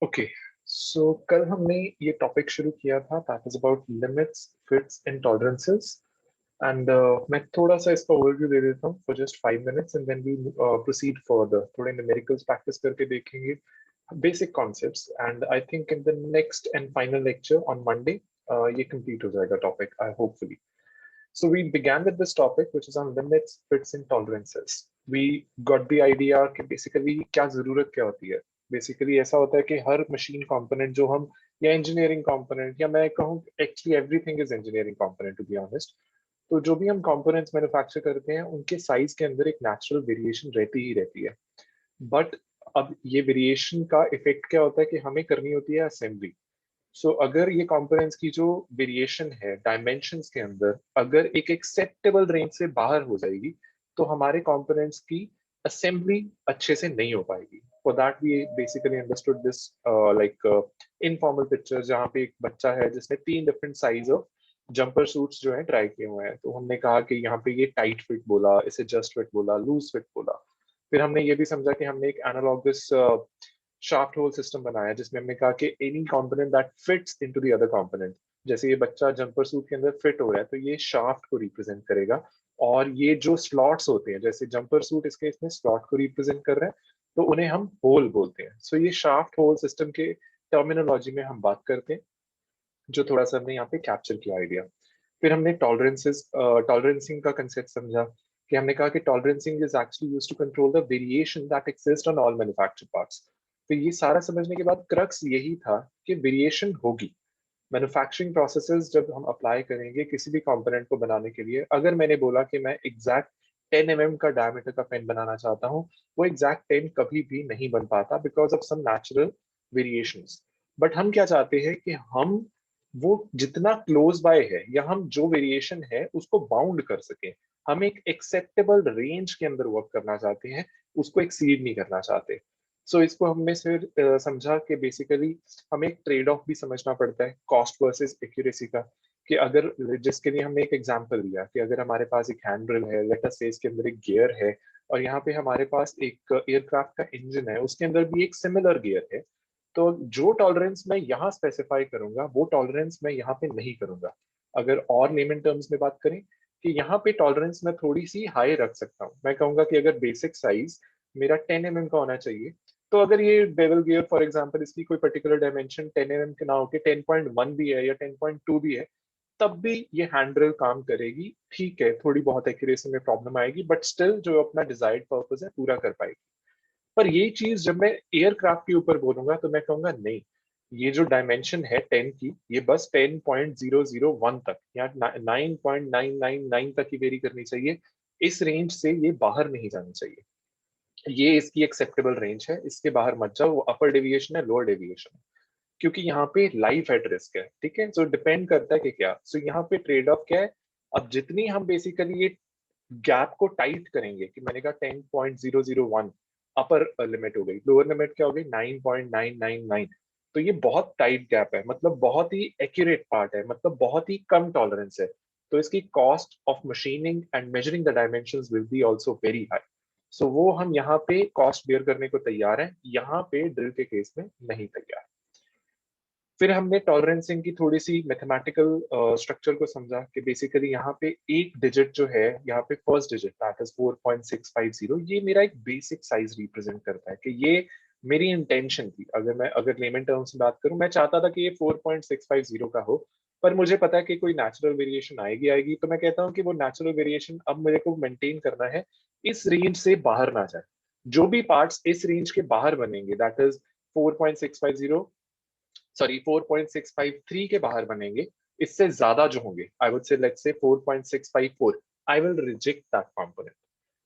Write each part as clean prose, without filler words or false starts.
Okay, सो कल हमने ये टॉपिक शुरू किया था that is about limits, fits and tolerances. And मैं थोड़ा सा इसका ओवरव्यू दे देता हूँ for just 5 minutes and then we proceed further. थोड़े न्यूमेरिकल्स प्रैक्टिस करके देखेंगे, basic concepts, and I think in the next and final lecture on Monday ये कंप्लीट हो जाएगा topic, I hopefully. So we began with this topic, which is on limits, fits, and tolerances. We got the idea कि basically क्या जरूरत क्या होती है. Basically ऐसा होता है कि हर machine component जो हम या engineering component या मैं कहूँ actually everything is engineering component to be honest. तो जो भी हम components manufacture करते हैं उनके size के अंदर एक natural variation रहती ही रहती है. But अब ये variation का effect क्या होता है कि हमें करनी होती है assembly. अगर ये कंपोनेंट्स की जो वेरिएशन है डायमेंशंस के अंदर अगर एक एक्सेप्टेबल रेंज से बाहर हो जाएगी तो हमारे कंपोनेंट्स की असेंबली अच्छे से नहीं हो पाएगी. For that we basically understood this like informal picture जहाँ पे एक बच्चा है जिसने 3 different size of jumper suits जो है ट्राई किए हुए हैं. तो हमने कहा कि यहाँ पे ये टाइट फिट बोला, इसे जस्ट फिट बोला, लूज फिट बोला. फिर हमने ये भी समझा कि हमने एक एनालॉगस शाफ्ट होल सिस्टम बनाया जिसमें हमने कहा कि any component that fits into the other component. जैसे ये बच्चा जंपर सूट के अंदर फिट हो रहा है तो ये शाफ्ट को रिप्रेजेंट करेगा. और ये जो स्लॉट्स होते हैं जैसे जंपर सूट इसके इसमें स्लॉट को रिप्रेजेंट कर रहे हैं तो उन्हें हम होल बोलते हैं. ये शाफ्ट होल सिस्टम के टर्मिनोलॉजी में हम बात करते हैं जो थोड़ा सा हमने यहाँ पे कैप्चर किया आइडिया. फिर हमने टॉलरेंसिंग का कंसेप्ट समझा कि हमने कहा कि tolerancing is actually used to control the variation that exist on all manufactured parts. तो ये सारा समझने के बाद क्रक्स यही था कि वेरिएशन होगी. मैन्युफैक्चरिंग प्रोसेसेस जब हम अप्लाई करेंगे किसी भी कंपोनेंट को बनाने के लिए, अगर मैंने बोला कि मैं एग्जैक्ट 10 का डायमीटर का पेन बनाना चाहता हूँ, वो एग्जैक्ट 10 कभी भी नहीं बन पाता because of some natural variations. But हम क्या चाहते हैं कि हम वो जितना क्लोज बाय है या हम जो वेरिएशन है उसको बाउंड कर सके. हम एक एक्सेप्टेबल रेंज के अंदर वर्क करना चाहते हैं, उसको एक्सीड नहीं करना चाहते. इसको हमने फिर समझा कि बेसिकली हमें एक ट्रेड ऑफ भी समझना पड़ता है कॉस्ट वर्सेस एक्यूरेसी का. कि अगर जिसके लिए हमने एक एग्जांपल दिया कि अगर हमारे पास एक हैंड ड्रिल है, लेट अस से इसके अंदर एक गियर है और यहाँ पे हमारे पास एक एयरक्राफ्ट का इंजन है उसके अंदर भी एक सिमिलर गियर है, तो जो टॉलरेंस मैं यहाँ स्पेसिफाई करूंगा वो टॉलरेंस मैं यहाँ पे नहीं करूंगा. अगर और लेमन टर्म्स में बात करें कि यहाँ पे टॉलरेंस मैं थोड़ी सी हाई रख सकता हूँ. मैं कहूंगा कि अगर बेसिक साइज मेरा 10 का होना चाहिए तो अगर ये बेवल गियर फॉर एग्जांपल इसकी कोई पर्टिकुलर डायमेंशन 10 के ना होके 10.1 भी है या 10.2 भी है, तब भी ये हैंडल काम करेगी. ठीक है, थोड़ी बहुत एक्यूरेसी में प्रॉब्लम आएगी बट स्टिल जो अपना डिजायर्ड पर्पस है पूरा कर पाएगी. पर ये चीज जब मैं एयरक्राफ्ट के ऊपर बोलूंगा तो मैं कहूंगा नहीं, ये जो डायमेंशन है 10 की ये बस 10.001 तक या 9.999 तक ही वेरी करनी चाहिए. इस रेंज से ये बाहर नहीं जाना चाहिए. ये इसकी एक्सेप्टेबल रेंज है, इसके बाहर मत जाओ. वो अपर डेविएशन है, लोअर डेविएशन है, क्योंकि यहाँ पे लाइफ एट रिस्क है. ठीक है, डिपेंड करता है कि क्या. यहाँ पे ट्रेड ऑफ क्या है. अब जितनी हम बेसिकली ये गैप को टाइट करेंगे कि मैंने कहा 10.001 अपर लिमिट हो गई, लोअर लिमिट क्या हो गई 9.999, तो ये बहुत टाइट गैप है, मतलब बहुत ही एक्यूरेट पार्ट है, मतलब बहुत ही कम टॉलरेंस है. तो इसकी cost of machining and measuring the dimensions will be also very high. वो हम यहाँ पे कॉस्ट बेयर करने को तैयार हैं, यहाँ पे ड्रिल के केस में नहीं तैयार. फिर हमने टॉलरेंसिंग की थोड़ी सी मैथमेटिकल स्ट्रक्चर को समझा कि बेसिकली यहाँ पे एक डिजिट जो है, यहाँ पे फर्स्ट डिजिट दैट इज 4.650, ये मेरा एक बेसिक साइज रिप्रेजेंट करता है कि ये मेरी इंटेंशन थी. अगर लेमन टर्म्स में बात करूं, मैं चाहता था कि ये 4.650 का हो, पर मुझे पता है कि कोई नेचुरल वेरिएशन आएगी आएगी, तो मैं कहता हूँ कि वो नेचुरल वेरिएशन अब मेरे को मेंटेन करना है, इस रेंज से बाहर ना जाए. जो भी पार्ट्स इस रेंज के बाहर बनेंगे दैट इज 4.650, सॉरी 4.653 के बाहर बनेंगे, इससे ज्यादा जो होंगे आई वुड से let's say 4.654, I will reject that component.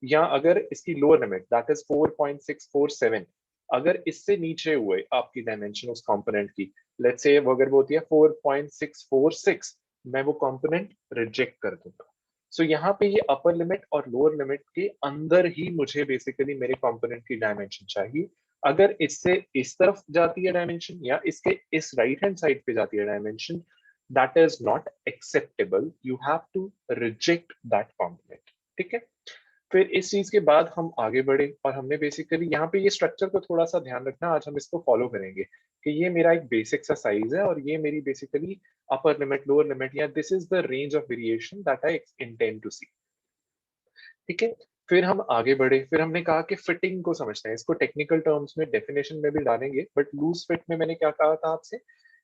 या अगर इसकी लोअर लिमिट दैट इज 4.647, अगर इससे नीचे हुए आपकी डायमेंशन उस कंपोनेंट की, लेट्स से अगर वो होती है 4.646, मैं वो कंपोनेंट रिजेक्ट कर दूंगा. यहाँ पे ये अपर लिमिट और लोअर लिमिट के अंदर ही मुझे बेसिकली मेरे कंपोनेंट की डायमेंशन चाहिए. अगर इससे इस तरफ जाती है डायमेंशन या इसके इस राइट हैंड साइड पे जाती है dimension, that is not acceptable, you have to reject that component. ठीक है. फिर इस चीज के बाद हम आगे बढ़े और हमने बेसिकली यहाँ पे ये स्ट्रक्चर को थोड़ा सा ध्यान रखना, आज हम इसको फॉलो करेंगे कि ये मेरा एक बेसिक सा साइज है और ये मेरी basically upper limit, lower limit, या this is the range of variation that I intend to see. ठीक है, फिर हम आगे बढ़े, फिर हमने कहा कि फिटिंग को समझते हैं, इसको टेक्निकल टर्म्स में डेफिनेशन में भी डालेंगे, बट लूज फिट में मैंने क्या कहा था आपसे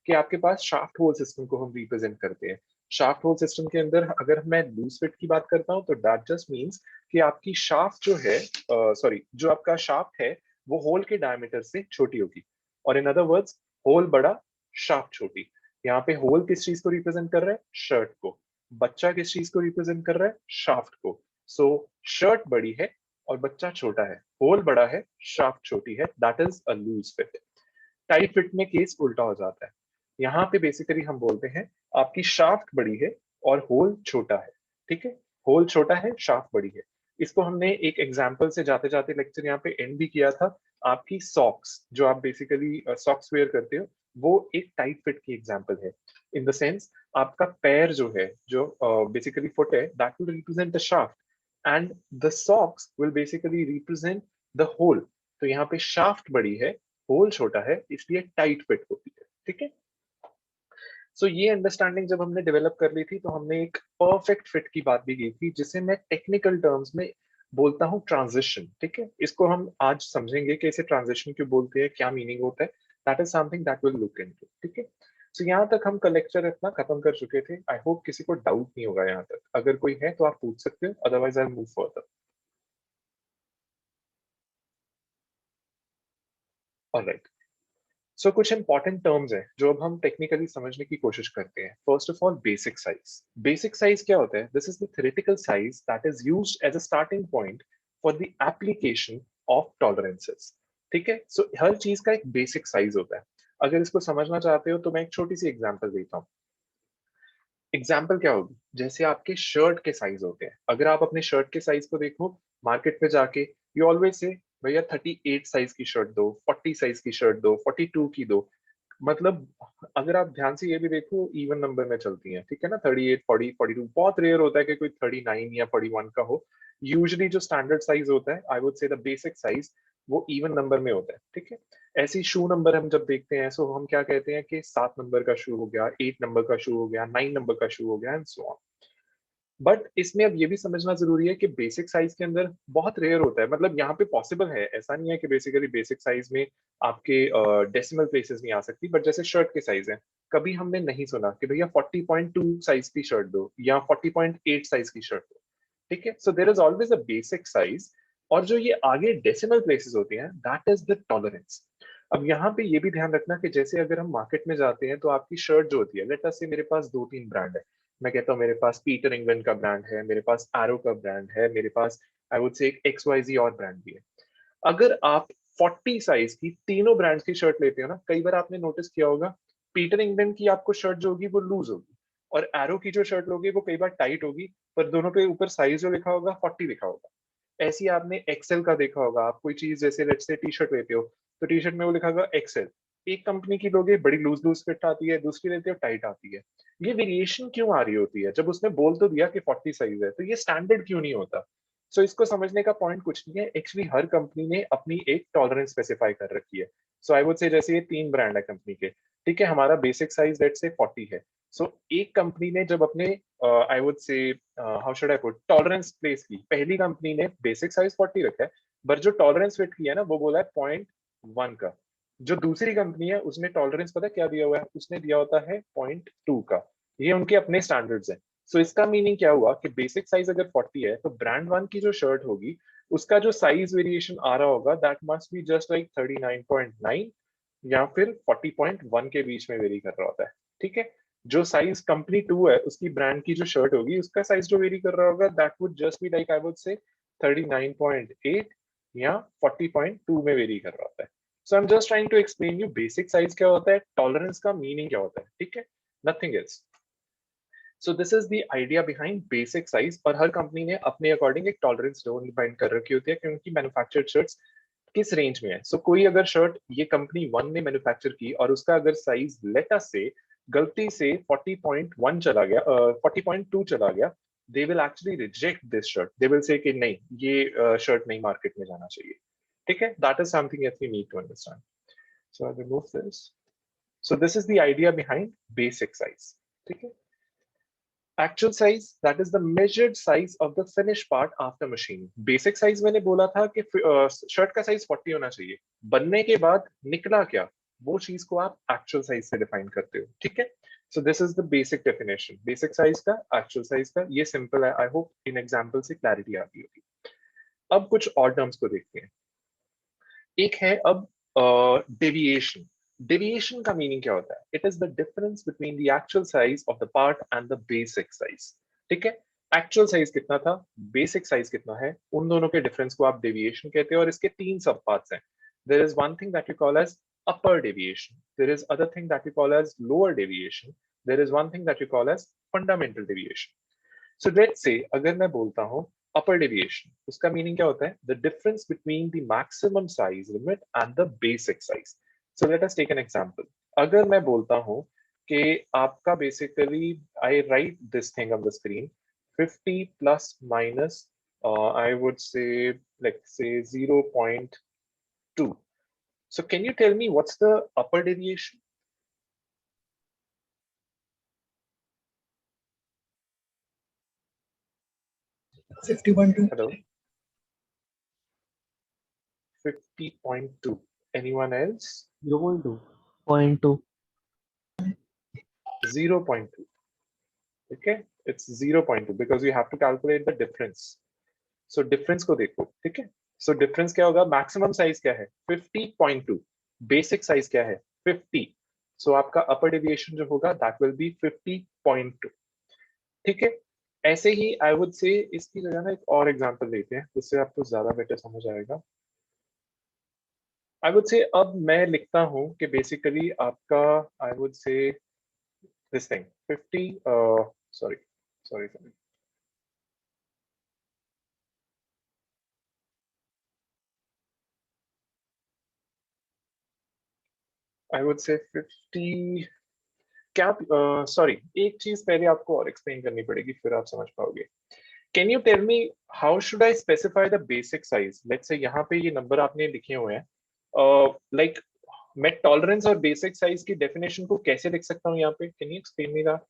कि आपके पास शाफ्ट होल सिस्टम को हम रिप्रेजेंट करते हैं। शाफ्ट होल सिस्टम के अंदर अगर मैं लूज फिट की बात करता हूँ तो दैट जस्ट मीन्स कि आपकी शाफ्ट जो है, सॉरी, जो आपका शाफ्ट है वो होल के डायमीटर से छोटी होगी, और इन अदर वर्ड्स होल बड़ा, शाफ्ट छोटी। यहाँ पे होल किस चीज को रिप्रेजेंट कर रहा है? शर्ट को। बच्चा किस चीज को रिप्रेजेंट कर रहा है? शाफ्ट को। सो शर्ट बड़ी है और बच्चा छोटा है, होल बड़ा है, शाफ्ट छोटी है, that is a loose fit. Tight fit में केस उल्टा हो जाता है। यहाँ पे बेसिकली हम बोलते हैं आपकी शाफ्ट बड़ी है और होल छोटा है। ठीक है, होल छोटा है, शाफ्ट बड़ी है। इसको हमने एक एग्जांपल से जाते जाते लेक्चर यहाँ पे एंड भी किया था। आपकी सॉक्स, जो आप बेसिकली सॉक्स वेयर करते हो, वो एक टाइट फिट की एग्जांपल है। इन द सेंस आपका पैर जो है, जो बेसिकली फुट है, that will represent the shaft and the socks will basically represent the hole. तो यहाँ पे शाफ्ट बड़ी है, होल छोटा है, इसलिए टाइट फिट होती है। ठीक है, सो ये अंडरस्टैंडिंग जब हमने डेवलप कर ली थी तो हमने एक परफेक्ट फिट की बात भी की थी, जिसे मैं टेक्निकल टर्म्स में बोलता हूँ ट्रांजिशन। ठीक है, इसको हम आज समझेंगे कि इसे ट्रांजिशन क्यों बोलते हैं, क्या मीनिंग होता है। That is something that will look into. ठीक है, सो यहाँ तक हम कलेक्चर अपना खत्म कर चुके थे। आई होप किसी को डाउट नहीं होगा यहाँ तक। अगर कोई है तो आप पूछ सकते हो, otherwise I move further. Alright, so कुछ इंपॉर्टेंट टर्म्स हैं जो अब हम टेक्निकली समझने की कोशिश करते हैं। First of all, basic size. Basic size क्या होता है? This is the theoretical size that is used as a starting point for the application of tolerances. ठीक है, सो हर चीज का एक बेसिक साइज होता है। अगर इसको समझना चाहते हो तो मैं एक छोटी सी एग्जांपल देता हूँ। एग्जाम्पल क्या होगी? जैसे आपके शर्ट के साइज होते हैं। अगर आप अपने शर्ट के साइज को देखो मार्केट में जाके, यू ऑलवेज से भैया 38 साइज की शर्ट दो, 40 साइज की शर्ट दो, 42 की दो। मतलब अगर आप ध्यान से ये भी देखो, इवन नंबर में चलती हैं। ठीक है ना, 38, 40, 42। बहुत रेयर होता है कि कोई 39 या 41 का हो। यूजली जो स्टैंडर्ड साइज होता है, आई वुड से द बेसिक साइज, वो इवन नंबर में होता है। ठीक है, ऐसी शू नंबर हम जब देखते हैं, सो हम क्या कहते हैं कि 7 नंबर का शू हो गया, 8 नंबर का शू हो गया, 9 नंबर का शू हो गया, एंड सो ऑन। बट इसमें अब ये भी समझना जरूरी है कि बेसिक साइज के अंदर बहुत रेयर होता है। मतलब यहाँ पे पॉसिबल है, ऐसा नहीं है कि बेसिकली बेसिक साइज में आपके डेसिमल प्लेसेस नहीं आ सकती, बट जैसे शर्ट के साइज है, कभी हमने नहीं सुना कि भैया 40.2 साइज की शर्ट दो या 40.8 साइज की शर्ट दो। ठीक है, so there is always a basic size, और जो ये आगे डेसिमल प्लेसेस होती हैं, दैट इज द टॉलरेंस। अब यहाँ पे ये भी ध्यान रखना कि जैसे अगर हम मार्केट में जाते हैं तो आपकी शर्ट जो होती है, लेट अस से मेरे पास दो तीन ब्रांड है। मैं कहता हूँ मेरे पास पीटर इंग्लैंड का ब्रांड है, मेरे पास एरो का ब्रांड है, मेरे पास आई वुड से एक XYZ और ब्रांड भी है। अगर आप 40 साइज की तीनों ब्रांड्स की शर्ट लेते हो ना, कई बार आपने नोटिस किया होगा, पीटर इंग्लैंड की आपको शर्ट जो होगी वो लूज होगी, और एरो की जो शर्ट होगी वो कई बार टाइट होगी, पर दोनों पे ऊपर साइज जो लिखा होगा 40 लिखा होगा। ऐसी आपने एक्सेल का देखा होगा। आप कोई चीज जैसे लेट्स से टी शर्ट लेते हो तो टी शर्ट में वो लिखा होगा एक्सेल। एक कंपनी की लोगे बड़ी लूज लूज फिट आती है, दूसरी लेते हो टाइट आती है। ये वेरिएशन क्यों आ रही होती है? जब उसने बोल तो दिया कि 40 साइज है, तो ये स्टैंडर्ड क्यों नहीं होता? सो इसको समझने का पॉइंट कुछ नहीं है, एक्चुअली हर कंपनी ने अपनी एक टॉलरेंस स्पेसिफाई कर रखी है। सो आई वुड से जैसे ये तीन ब्रांड है कंपनी के, ठीक है, हमारा बेसिक साइज लेट्स से 40 है। सो एक कंपनी ने जब अपने आई वुड से how should I put tolerance place की, पहली कंपनी ने बेसिक साइज 40 रखा है, पर जो टॉलरेंस फिट किया है ना वो बोला है 0.1 का। जो दूसरी कंपनी है उसने टॉलरेंस पता क्या दिया हुआ है? उसने दिया होता है 0.2 का। ये उनके अपने स्टैंडर्ड्स हैं। सो इसका मीनिंग क्या हुआ कि बेसिक साइज अगर 40 है तो ब्रांड वन की जो शर्ट होगी उसका जो साइज वेरिएशन आ रहा होगा that must be just like 39.9 या फिर 40.1 के बीच में वेरी कर रहा होता है। ठीक है, जो साइज कंपनी टू है उसकी ब्रांड की जो शर्ट होगी उसका साइज जो वेरी कर रहा होगा that would just be like I would से 39.8 या 40.2 में वेरी कर रहा होता है। So I am just trying to explain you basic size क्या होता है, टॉलरेंस का मीनिंग क्या होता है। ठीक है, nothing else. So this is the idea behind basic size, और हर कंपनी ने अपने अकॉर्डिंग एक टॉलरेंस जोन डिफाइन कर रखी होती है कि उनकी मैन्युफैक्चर्ड शर्ट्स किस रेंज में है। सो कोई अगर शर्ट ये कंपनी वन ने मैन्युफैक्चर की और उसका अगर साइज लेटा से गलती से 40.1 चला गया, 40.2 चला गया, they will actually reject this shirt. They will say कि नहीं, ये shirt नहीं market में जाना चाहिए. ठीक है? That is something that we need to understand. So I'll remove this. So this is the idea behind basic size. ठीक है? Actual size, that is the measured size of the finished part after machining. Basic size मैंने बोला था कि shirt का size 40 होना चाहिए. बनने के बाद निकला क्या, वो चीज को आप actual size से डिफाइन करते हो. ठीक है? So this is the basic definition. Basic size का, actual size का, ये simple है. I hope in example से clarity आ गई होगी. अब कुछ और terms को देखते हैं. एक है अब deviation. Deviation का मीनिंग क्या होता है? It is the difference between the actual size of the part and the basic size. ठीक है? Actual size कितना था, basic size कितना है, उन दोनों के difference को आप deviation कहते हैं और इसके 3 सब parts हैं. There is one thing that we call as upper deviation. There is other thing that we call as lower deviation. There is one thing that we call as fundamental deviation. So let's say अगर मैं बोलता हूँ upper deviation, उसका meaning क्या होता है? The difference between the maximum size limit and the basic size. So let us take an example. अगर मैं बोलता हूँ कि आपका basically I write this thing on the screen 50 plus minus I would say let's say 0.2. So can you tell me what's the upper deviation? Hello. 50.2. Anyone else? 0.2. 0.2. Okay, it's 0.2 because you have to calculate the difference. So difference को देखो, ठीक है? So difference क्या होगा? Maximum size क्या है? 50.2. Basic size क्या है? 50. So आपका upper deviation जो होगा that will be 50.2. ठीक है? ऐसे ही I would say इसकी जगह ना एक और example लेते हैं जिससे आपको ज्यादा better समझ आएगा. I would say अब मैं लिखता हूँ कि basically आपका I would say this thing 50 sorry I would say 50 क्या सॉरी एक चीज पहले आपको और एक्सप्लेन करनी पड़ेगी फिर आप समझ पाओगे. Can you tell me how should I specify the basic size? Let's say यहाँ पे ये नंबर आपने लिखे हुए हैं लाइक मैं टॉलरेंस और बेसिक साइज की डेफिनेशन को कैसे लिख सकता हूँ यहाँ पे? Can you explain me that?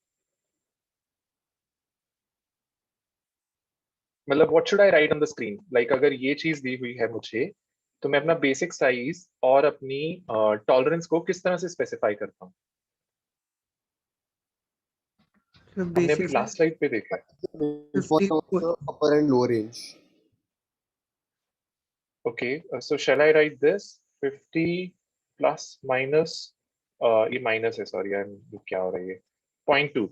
मतलब what should I write on the screen? Like अगर ये चीज दी हुई है मुझे तो मैं अपना बेसिक साइज और अपनी टॉलरेंस को किस तरह से स्पेसिफाई करता हूँ? हमने अभी लास्ट स्लाइड पे देखा है. Upper and lower range. Okay, so shall I write this 50 plus minus ये minus है, sorry, I'm क्या हो रहा है ये 0.2.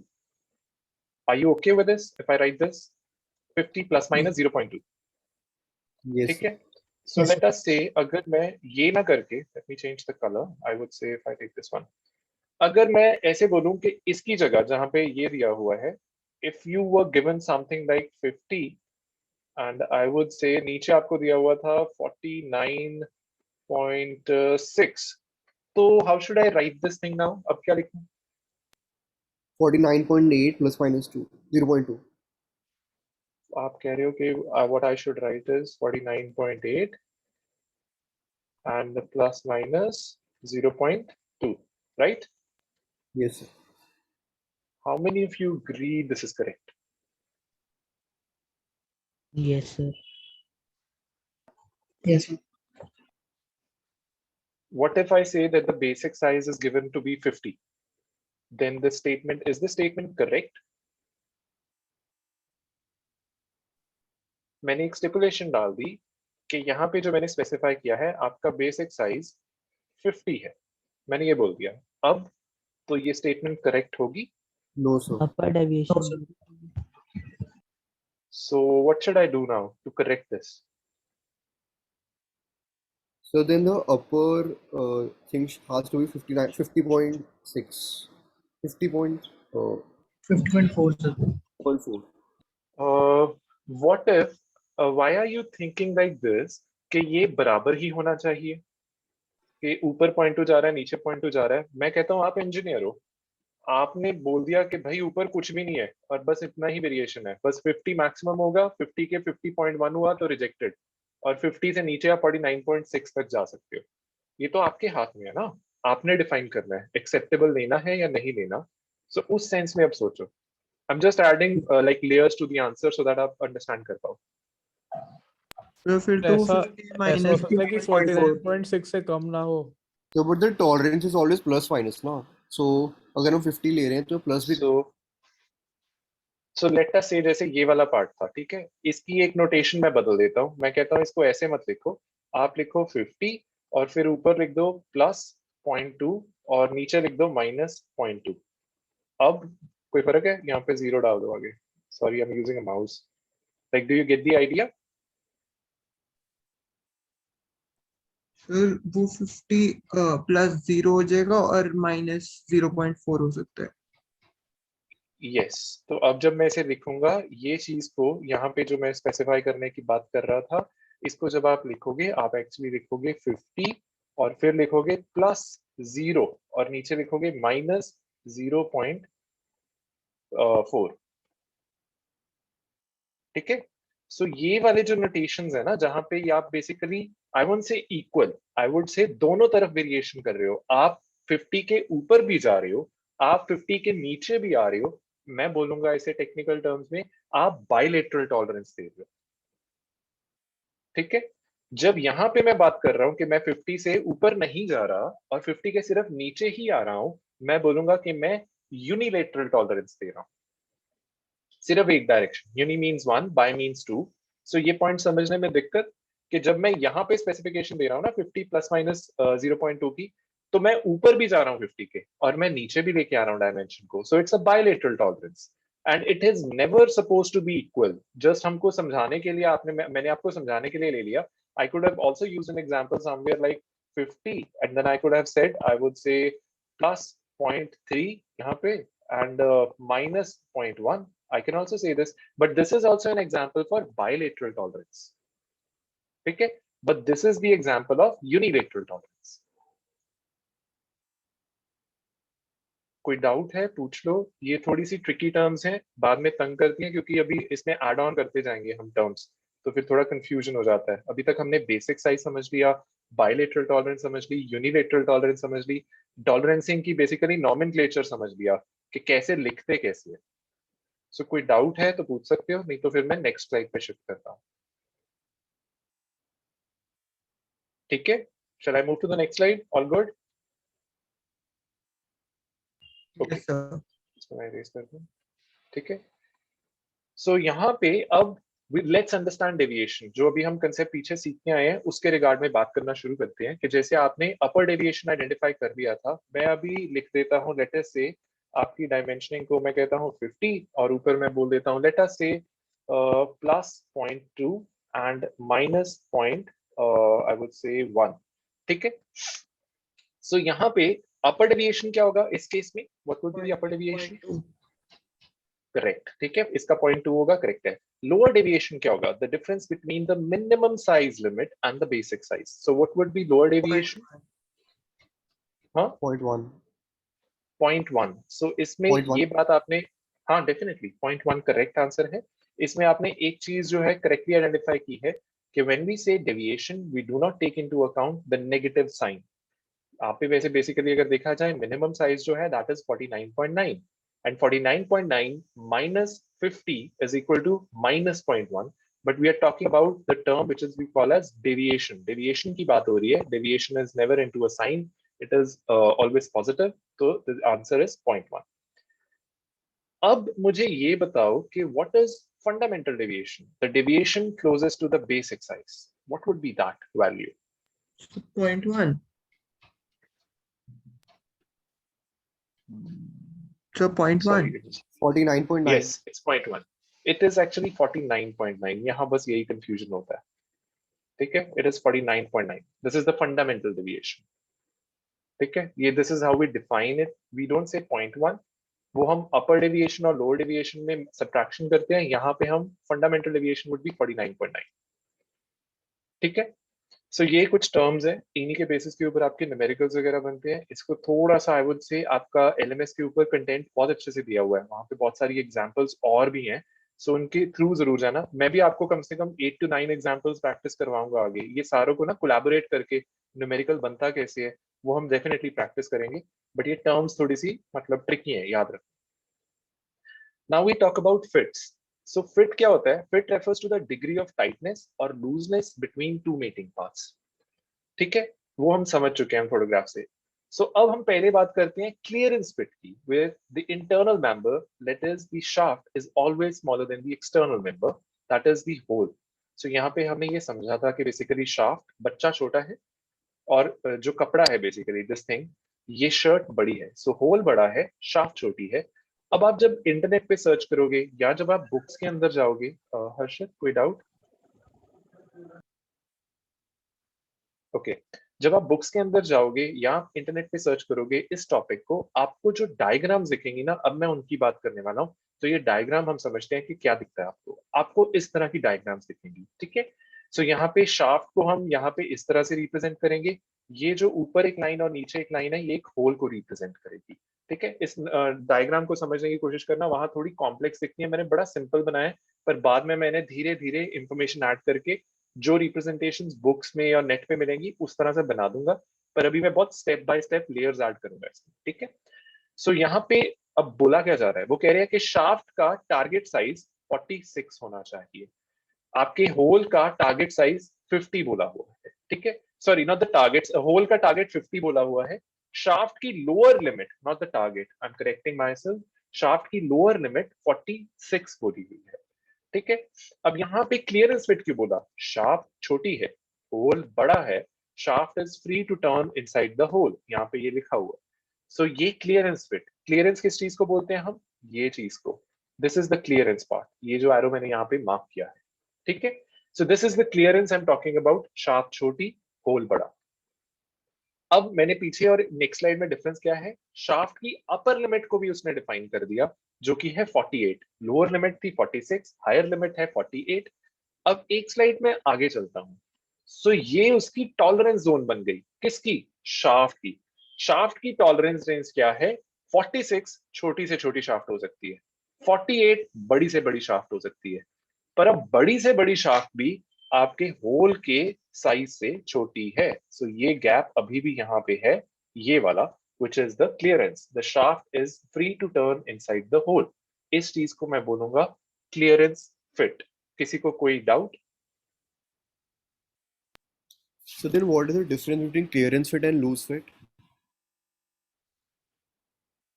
Are you okay with this if I write this 50 plus minus 0.2? Yes. ठीक है. So let us say अगर मैं ये ना करके let me change the color. I would say if I take this one. अगर मैं ऐसे बोलूं कि इसकी जगह जहां पे ये दिया हुआ है if you were given something like 50 and I would say नीचे आपको दिया हुआ था 49.6. तो how should I write this thing now? अब क्या लिखूं? 49.8 plus minus 2. 0.2. आप कह रहे हो कि what I should write is 49.8 and the plus minus 0.2, right? Yes, sir. How many of you agree this is correct? Yes, sir. Yes, sir. What if I say that the basic size is given to be 50? Then the statement, is the statement correct? मैंने एक stipulation डाल दी कि यहाँ पे जो मैंने specify किया है आपका बेसिक साइज 50 है, मैंने ये बोल दिया. अब तो ये स्टेटमेंट करेक्ट होगी? No, sir. Upper deviation. So what should I do now to correct this? So then the upper thing has to be 50.6. 50.4, sir. 0.4. What if why are you thinking like this कि ये बराबर ही होना चाहिए कि ऊपर 0.2 जा रहा है नीचे 0.2 जा रहा है? मैं कहता हूँ आप इंजीनियर हो, आपने बोल दिया कि भाई ऊपर कुछ भी नहीं है और बस इतना ही वेरिएशन है, बस 50 मैक्सिमम होगा, 50 के 50.1 हुआ तो रिजेक्टेड, और 50 से नीचे आप 49.6 तक जा सकते हो। ये तो आपके हाथ में है ना, आपने डिफाइन करना है एक्सेप्टेबल लेना है या नहीं लेना। सो उस सेंस में अब सोचो, I am just adding like layers to the answer so that आप अंडरस्टैंड कर पाओ। तो फिर ऐसा 250 ऐसा हो माइनस सकता है कि 49.6 से कम ना हो। So, but the tolerance is always plus minus ना. So अगर हम 50 ले रहे हैं तो प्लस भी. सो लेट अस से जैसे ये वाला पार्ट था, ठीक है, इसकी एक नोटेशन मैं बदल देता हूँ, मैं कहता हूँ इसको ऐसे मत लिखो, आप लिखो 50 और फिर ऊपर लिख दो +0.2 और नीचे लिख दो -0.2। अब कोई फर्क है, यहाँ पे 0 डाल दो आगे। Sorry, I am using a mouse. Like do you get the idea? फिर वो 50 प्लस 0 हो जाएगा और माइनस 0.4 हो सकता है। यस, तो अब जब मैं इसे लिखूंगा, ये चीज को यहाँ पे जो मैं स्पेसिफाई करने की बात कर रहा था, इसको जब आप लिखोगे, आप एक्चुअली लिखोगे 50 और फिर लिखोगे +0 और नीचे लिखोगे -0.4। ठीक है, सो ये वाले जो नोटेशंस है ना, जहां पे ये आप basically, I won't say equal, I would से दोनों तरफ वेरिएशन कर रहे हो, आप 50 के ऊपर भी जा रहे हो, आप 50 के नीचे भी आ रहे हो, मैं बोलूंगा इसे टेक्निकल टर्म्स में, आप बाइलेटरल टॉलरेंस दे रहे हो। ठीक है, जब यहाँ पे मैं बात कर रहा हूं कि मैं 50 से ऊपर नहीं जा रहा और 50 के सिर्फ नीचे ही आ रहा हूं, मैं बोलूंगा कि मैं यूनिलेटरल टॉलरेंस दे रहा हूं, सिर्फ एक direction. Uni means one, bi means two. So ये पॉइंट समझने में दिक्कत कि जब मैं यहाँ पे स्पेसिफिकेशन दे रहा हूँ ना 50 ±0.2 की, तो मैं ऊपर भी जा रहा हूँ 50 के और मैं नीचे भी लेके आ रहा हूँ डायमेंशन को। So it's a bilateral tolerance and it is never suppose to be equal. Just हमको समझाने के लिए मैंने आपको समझाने के लिए ले लिया। I could have also used an example somewhere like 50 and then I could have said, I would say +0.3 यहाँ पे and -0.1. I can also say this, but this is also an example for bilateral tolerance. Okay, but this is the example of unilateral tolerance. कोई doubt है पूछ लो, ये थोड़ी सी tricky terms हैं, बाद में तंग करती हैं क्योंकि अभी इसमें ऐड ऑन करते जाएंगे हम टर्म्स, तो फिर थोड़ा कंफ्यूजन हो जाता है। अभी तक हमने बेसिक साइज समझ लिया, बायलेटरल टॉलरेंस समझ ली, यूनिलेटरल टॉलरेंस समझ ली, टॉलरेंसिंग की बेसिकली नॉमेनक्लेचर समझ लिया कि कैसे लिखते कैसे है। सो कोई डाउट है तो पूछ सकते हो, नहीं तो फिर मैं नेक्स्ट स्लाइड पे शिफ्ट करता हूँ। ठीक है, shall I move to the next slide? All good? Okay. Yes, sir. इसको मैं erase कर दूं। ठीक है, सो यहाँ पे अब लेट्स अंडरस्टैंड डेविएशन। जो अभी हम कंसेप्ट पीछे सीखने आए हैं उसके रिगार्ड में बात करना शुरू करते हैं कि जैसे आपने अपर डेविएशन आइडेंटिफाई कर लिया था, मैं अभी लिख देता हूँ लेट अस से आपकी डायमेंशनिंग को मैं कहता हूँ 50 और ऊपर मैं बोल देता हूँ लेट अस से +0.2 एंड -0. आई वुड से 1। ठीक है, सो यहाँ पे अपर डेविएशन क्या होगा इस केस में, what would be the upper deviation? Correct, ठीक है, इसका 0.2 होगा, करेक्ट है। लोअर डेविएशन क्या होगा? The difference between the minimum size limit and the basic size. So what would be lower deviation? हाँ, 0.1. 0.1। सो इसमें 0.1. ये बात आपने, हाँ डेफिनेटली 0.1 करेक्ट आंसर है। इसमें आपने एक चीज जो है करेक्टली आइडेंटिफाई की है कि when we say deviation we do not take into account the negative sign. आप पे वैसे बेसिकली अगर देखा जाए मिनिमम साइज जो है that is 49.9 and 49.9 -50 is equal to -0.1, but we are talking about the term which is we call as deviation. Deviation की बात हो रही है, deviation is never into a sign, it is always positive, तो the answer is 0.1। अब मुझे ये बताओ कि what is fundamental deviation, the deviation closest to the basic size, what would be that value? 0.1. So 0.1. Sorry, it is 49.9. yes, it's 0.1. It is actually 49.9. यहाँ बस यही confusion होता है। ठीक है, it is 49.9. This is the fundamental deviation. ठीक है, ये this is how we define it. We don't say 0.1. वो हम upper deviation और lower deviation में subtraction करते हैं, यहाँ पे हम fundamental deviation would be 49.9. ठीक है, सो ये कुछ टर्म्स हैं, इन्हीं के बेसिस के ऊपर आपके न्यूमेरिकल्स वगैरह बनते हैं। इसको थोड़ा सा आई वुड से आपका एलएमएस के ऊपर कंटेंट बहुत अच्छे से दिया हुआ है, वहां पे बहुत सारी एग्जांपल्स और भी हैं। सो उनके थ्रू जरूर जाना। मैं भी आपको कम से कम 8 to 9 एग्जांपल्स प्रैक्टिस करवाऊंगा आगे। ये सारों को ना कोलैबोरेट करके न्यूमेरिकल बनता कैसे है वो हम डेफिनेटली प्रैक्टिस करेंगे। बट ये टर्म्स थोड़ी सी मतलब ट्रिकी है, याद रखना। Now we talk about fits. So fit क्या होता है? Fit refers to the degree of tightness और looseness between two mating parts. ठीक है, वो हम समझ चुके हैं फोटोग्राफ से। सो अब हम पहले बात करते हैं क्लियरेंस फिट की, where the internal member, that is the shaft, is always smaller than the external member, that is the hole. सो यहाँ पे हमने ये समझा था कि बेसिकली शाफ्ट बच्चा छोटा है और जो कपड़ा है बेसिकली दिस थिंग, ये शर्ट बड़ी है। सो होल बड़ा है, शाफ्ट छोटी है। अब आप जब इंटरनेट पे सर्च करोगे या जब आप बुक्स के अंदर जाओगे, हर्षद कोई डाउट? ओके, जब आप बुक्स के अंदर जाओगे या इंटरनेट पे सर्च करोगे इस टॉपिक को, आपको जो डायग्राम्स दिखेंगी ना, अब मैं उनकी बात करने वाला हूँ। तो ये डायग्राम हम समझते हैं कि क्या दिखता है आपको। आपको इस तरह की डायग्राम्स दिखेंगी, ठीक है। सो यहाँ पे शाफ्ट को हम यहाँ पे इस तरह से रिप्रेजेंट करेंगे। ये जो ऊपर एक लाइन और नीचे एक लाइन है, ये एक होल को रिप्रेजेंट करेगी, ठीक है। इस डायग्राम को समझने की कोशिश करना, वहां थोड़ी कॉम्प्लेक्स दिखती है, मैंने बड़ा सिंपल बनाया है, पर बाद में मैंने धीरे धीरे इंफॉर्मेशन ऐड करके जो रिप्रेजेंटेशंस बुक्स में या नेट पे मिलेंगी उस तरह से बना दूंगा। पर अभी मैं बहुत step by step layers add करूंगा इसमें, ठीक है। सो यहाँ पे अब बोला क्या जा रहा है, वो कह रहे हैं कि शाफ्ट का टारगेट साइज 46 होना चाहिए, आपके होल का टारगेट साइज 50 बोला हुआ है, ठीक है। Sorry, not the target, hole का टारगेट 50 बोला हुआ है। शाफ्ट की lower limit, not the target, I am correcting my self, shaft की लोअर लिमिट 46 बोली हुई है, ठीक है। अब यहाँ पे क्लियरेंस फिट क्यों बोला? शाफ्ट छोटी है, होल बड़ा है, shaft is free to turn inside the hole, यहाँ पे ये लिखा हुआ। सो ये क्लियरेंस फिट, क्लियरेंस किस चीज को बोलते हैं हम? ये चीज को, this is the clearance part, ये जो एरो मैंने यहाँ पे मार्क किया है, ठीक है। सो this is the clearance I am talking about, shaft छोटी, होल बड़ा। अब मैंने पीछे और नेक्स्ट स्लाइड में डिफरेंस क्या है, शाफ्ट की अपर लिमिट को भी उसने डिफाइन कर दिया, जो कि है 48, लोअर लिमिट थी 46, हायर लिमिट है 48। अब एक स्लाइड में आगे चलता हूं। सो ये उसकी टॉलरेंस जोन बन गई, किसकी? शाफ्ट की। शाफ्ट की टॉलरेंस रेंज क्या है? 46 छोटी से छोटी शाफ्ट हो सकती है, 48 बड़ी से बड़ी शाफ्ट हो सकती है। पर अब बड़ी से बड़ी शाफ्ट भी आपके होल के साइज से छोटी है। सो ये गैप अभी भी यहाँ पे है, ये वाला, which is the clearance. The shaft is free to turn inside the hole. इस चीज को मैं बोलूंगा क्लियरेंस फिट। किसी को कोई doubt? So then what is the difference between clearance fit and loose fit?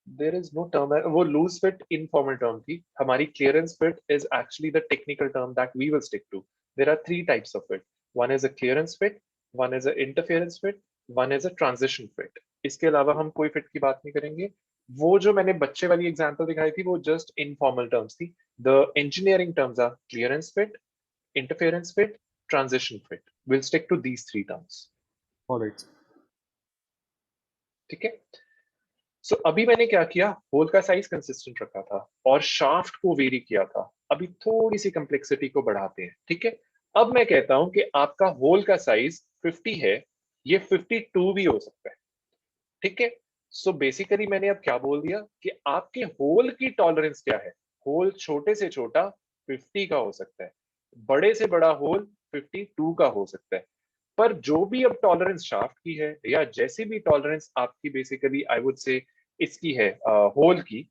There is no term, वो loose fit informal term थी हमारी। Clearance fit is actually the technical term that we will stick to. There are 3 types of fit, one is a clearance fit, one is a interference fit, one is a transition fit. इसके अलावा हम कोई fit की बात नहीं करेंगे। वो जो मैंने बच्चे वाली एग्जांपल दिखाई थी वो जस्ट इनफॉर्मल टर्म्स थी। The engineering terms are clearance fit, interference fit, transition fit. Will stick to these 3 terms, Alright. ठीक है। सो अभी मैंने क्या किया, होल का साइज कंसिस्टेंट रखा था और शाफ्ट को वेरी किया था। अभी थोड़ी सी कम्प्लेक्सिटी को बढ़ाते हैं, ठीक है। अब मैं कहता हूं कि आपका होल का साइज 50 है, ये 52 भी हो सकता है, ठीक है। सो बेसिकली मैंने अब क्या बोल दिया कि आपके होल की टॉलरेंस क्या है। होल छोटे से छोटा 50 का हो सकता है, बड़े से बड़ा होल 52 का हो सकता है। पर जो भी अब टॉलरेंस शाफ्ट की है या जैसी भी टॉलरेंस आपकी बेसिकली आई वुड से इसकी है होल की,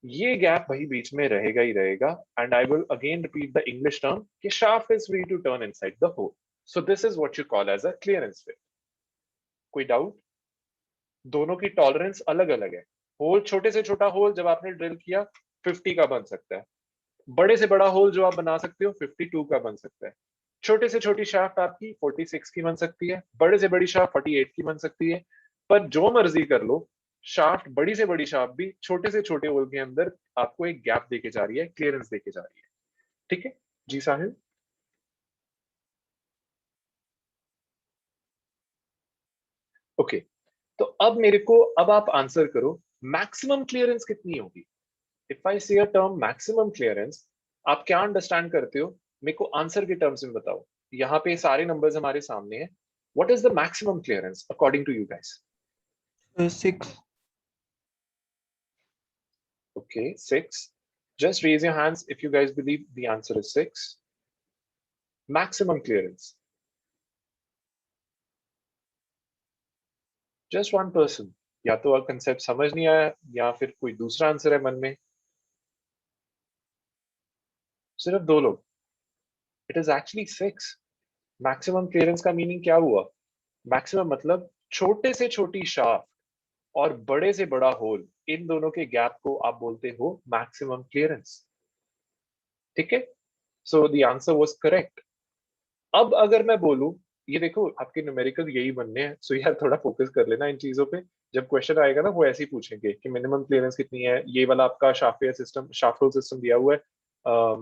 ये गैप वही बीच में रहेगा ही रहेगा। And I will again repeat the English term कि shaft is free to turn inside the hole. So this is what you call as a clearance fit. कोई डाउट? दोनों की टॉलरेंस अलग अलग है। होल, छोटे से छोटा होल जब आपने ड्रिल किया 50 का बन सकता है, बड़े से बड़ा होल जो आप बना सकते हो 52 का बन सकता है। छोटे से छोटी शाफ्ट आपकी 46 की बन सकती है, बड़े से बड़ी शाफ्ट 48 की बन सकती है। पर जो मर्जी कर लो, शाफ्ट, बड़ी से बड़ी शाफ्ट भी छोटे से छोटे होल के अंदर आपको एक गैप देके जा रही है, क्लियरेंस देके जा रही है, ठीक है जी साहिल। ओके, तो अब मेरे को, अब आप आंसर करो, मैक्सिमम क्लियरेंस कितनी होगी? If I see a term maximum clearance, आप क्या अंडरस्टैंड करते हो? मेरे को आंसर के टर्म्स में बताओ। यहाँ पे सारे numbers हमारे सामने हैं. What is the maximum clearance according to you guys? 6. Okay, 6. Just raise your hands if you guys believe the answer is 6. Maximum clearance. Just one person. या तो concept समझ नहीं आया या फिर कोई दूसरा आंसर है मन में. सिर्फ 2 लोग. It is actually 6. Maximum clearance का मीनिंग क्या हुआ? मैक्सिमम मतलब छोटे से छोटी शाफ्ट और बड़े से बड़ा होल, इन दोनों के गैप को आप बोलते हो मैक्सिमम क्लियरेंस. ठीक है, so the answer was correct. अब अगर मैं बोलूं, ये देखो आपके न्यूमेरिकल यही बनने हैं, सो यार थोड़ा फोकस कर लेना इन चीजों पे. जब क्वेश्चन आएगा ना वो ऐसे ही पूछेंगे कि मिनिमम क्लियरेंस कितनी है, ये वाला आपका shaft system, shaft hole system दिया हुआ है,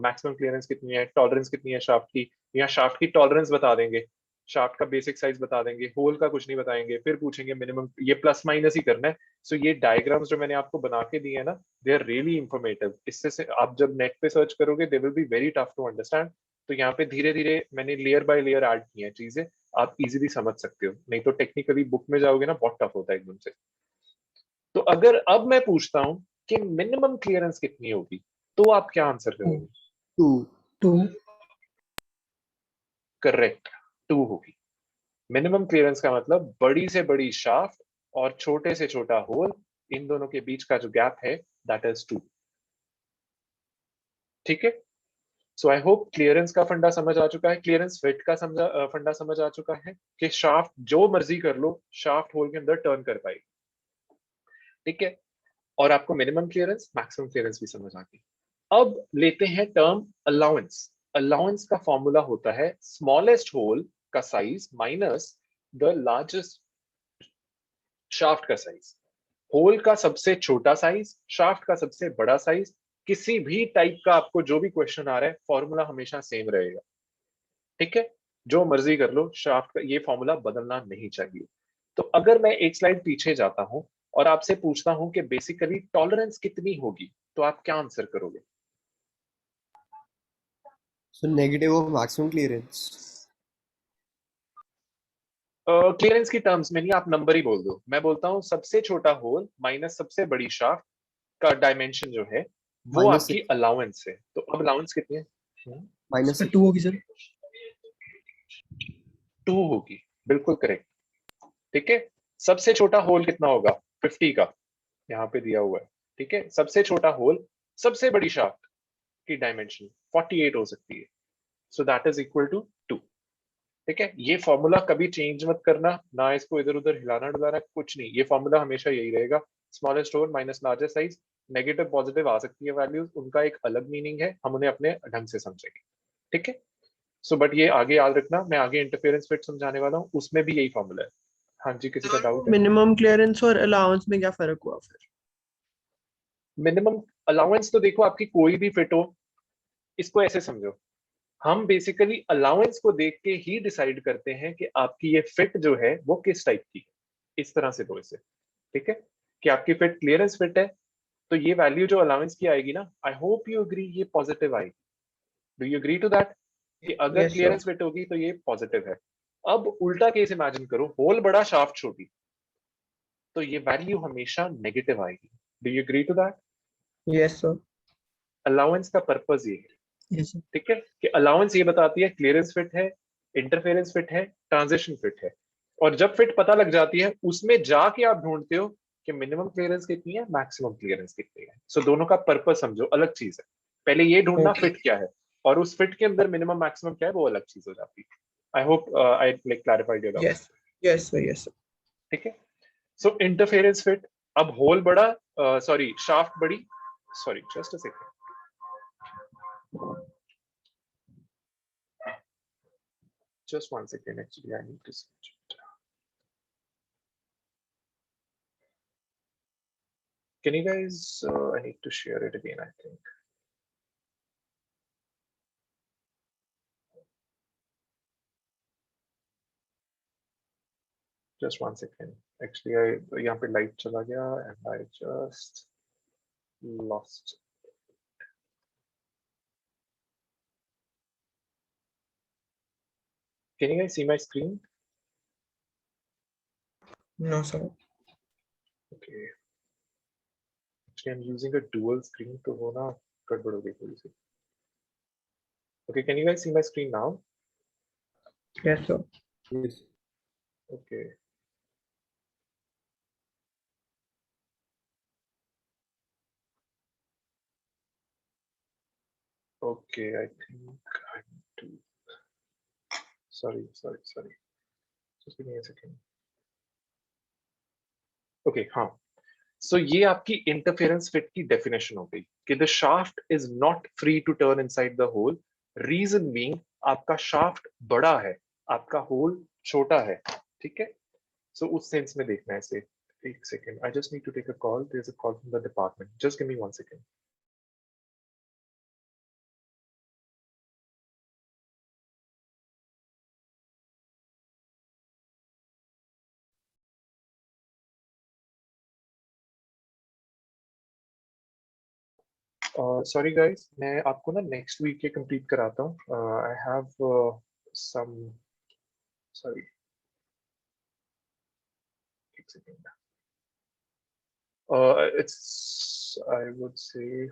मैक्सिमम क्लियरेंस कितनी है, टॉलरेंस कितनी है शाफ्ट की, या शाफ्ट की टॉलरेंस बता देंगे, शाफ्ट का बेसिक साइज बता देंगे, होल का कुछ नहीं बताएंगे, फिर पूछेंगे मिनिमम, ये प्लस माइनस ही करना है. सो ये डायग्राम्स जो मैंने आपको बना के दिए हैं ना, दे आर रियली इंफॉर्मेटिव. इससे से आप जब नेट पे सर्च करोगे they will be very tough to understand. तो यहाँ पे धीरे धीरे मैंने लेयर बाय लेयर ऐड की हैं चीजें, आप इजीली समझ सकते हो. नहीं तो टेक्निकली बुक में जाओगे ना बहुत टफ होता है एकदम से. तो अगर अब मैं पूछता हूं कि मिनिमम क्लियरेंस कितनी होगी, तो आप क्या आंसर करोगे? 2. 2. करेक्ट, 2 होगी. मिनिमम क्लियरेंस का मतलब बड़ी से बड़ी शाफ्ट और छोटे से छोटा होल, इन दोनों के बीच का जो गैप है दैट इज 2. ठीक है, सो आई होप क्लियरेंस का फंडा समझ आ चुका है. क्लियरेंस फिट का फंडा समझ आ चुका है कि शाफ्ट जो मर्जी कर लो, शाफ्ट होल के अंदर टर्न कर पाएगी. ठीक है, और आपको मिनिमम क्लियरेंस मैक्सिमम क्लियरेंस भी समझ आ गई. अब लेते हैं टर्म अलाउंस. अलाउंस का फॉर्मूला होता है स्मॉलेस्ट होल का size minus the largest shaft का साइज. होल का सबसे छोटा साइज, शाफ्ट का सबसे बड़ा साइज. किसी भी टाइप का आपको जो भी क्वेश्चन आ रहा है, फॉर्मूला हमेशा सेम रहेगा. ठीक है, जो मर्जी कर लो, शाफ्ट का ये फॉर्मूला बदलना नहीं चाहिए. तो अगर मैं एक स्लाइड पीछे जाता हूं और आपसे पूछता हूं कि बेसिकली टॉलरेंस कितनी होगी, तो आप क्या आंसर करोगे? So negative of maximum clearance. Clearance की टर्म्स में नहीं, आप नंबर ही बोल दो. मैं बोलता हूं सबसे छोटा होल माइनस सबसे बड़ी शाफ्ट का डायमेंशन जो है वो Minus आपकी 6. अलाउंस है. तो अब अलाउंस कितनी है? Minus sir 6. 2 होगी सर. 2 होगी, बिल्कुल करेक्ट. ठीक है, सबसे छोटा होल कितना होगा? 50 का, यहाँ पे दिया हुआ है. ठीक है, सबसे छोटा होल, सबसे बड़ी शाफ्ट की डायमेंशन 48 हो सकती है. So that is equal to 2. ठीक है, ये फॉर्मूला कभी चेंज मत करना ना, इसको इधर उधर हिलाना डुलाना कुछ नहीं. ये फॉर्मूला हमेशा यही रहेगा, smallest hole minus largest size. Negative positive आ सकती है वैल्यूज, उनका एक अलग मीनिंग है, हम उन्हें अपने ढंग से समझेंगे. ठीक है, सो बट ये आगे याद रखना, मैं आगे इंटरफेरेंस फिट समझाने वाला हूँ, उसमें भी यही फॉर्मूला है. हाँ जी, किसी का डाउट है? मिनिमम क्लियरेंस और अलाउंस में क्या फर्क हुआ फिर? मिनिमम अलाउंस तो देखो आपकी कोई भी फिट हो, इसको ऐसे समझो, हम बेसिकली अलाउंस को देख के ही डिसाइड करते हैं कि आपकी ये फिट जो है वो किस टाइप की है. इस तरह से दो इसे. ठीक है, कि आपकी फिट क्लियरेंस फिट है, तो ये वैल्यू जो अलाउंस की आएगी ना, आई होप यू एग्री, ये पॉजिटिव आएगी. Do you agree to that कि अगर यस सर. क्लियरेंस फिट होगी तो ये पॉजिटिव है? अब उल्टा केस इमेजिन करो, होल बड़ा शाफ्ट छोटी, तो ये वैल्यू हमेशा नेगेटिव आएगी. Do you agree to that? Yes sir. Allowance का पर्पस ये है. Yes sir. ठीक है, कि अलाउंस ये बताती है क्लियरेंस फिट है, इंटरफेरेंस फिट है, ट्रांजिशन फिट है. और जब फिट पता लग जाती है, उसमें जाके आप ढूंढते हो कि मिनिमम क्लियरेंस कितनी है, मैक्सिमम क्लियरेंस कितनी है. सो दोनों का पर्पस समझो, अलग चीज है. पहले ये ढूंढना Okay. फिट क्या है, और उस फिट के अंदर मिनिमम मैक्सिमम क्या है, वो अलग चीज हो जाती है. I hope I like clarified your doubt. Yes. Yes sir. Yes sir. ठीक है, सो इंटरफेरेंस फिट, अब होल बड़ा, सॉरी शाफ्ट बड़ी, sorry just a second, just one second, actually I need to search it. Can you guys, I need to share it again, I think. Just one second. Actually, I यहाँ पे light चला गया and I just lost. Can you guys see my screen? No, sir. Okay. Actually, I'm using a dual screen, तो वो ना गड़बड़ हो गई थोड़ी सी. Okay, can you guys see my screen now? Yes, sir. Yes. Okay. Okay, I think I need to. Sorry. Just give me a second. Okay, हाँ. So ये आपकी interference fit की definition हो गई कि the shaft is not free to turn inside the hole. Reason being आपका shaft बड़ा है, आपका hole छोटा है, ठीक है? So उस sense में देखना है इसे. एक second. I just need to take a call. There's a call from the department. Just give me 1 second. Sorry guys, मैं आपको ना next week ये complete कराता हूँ. I have some. Sorry. एक second. It's I would say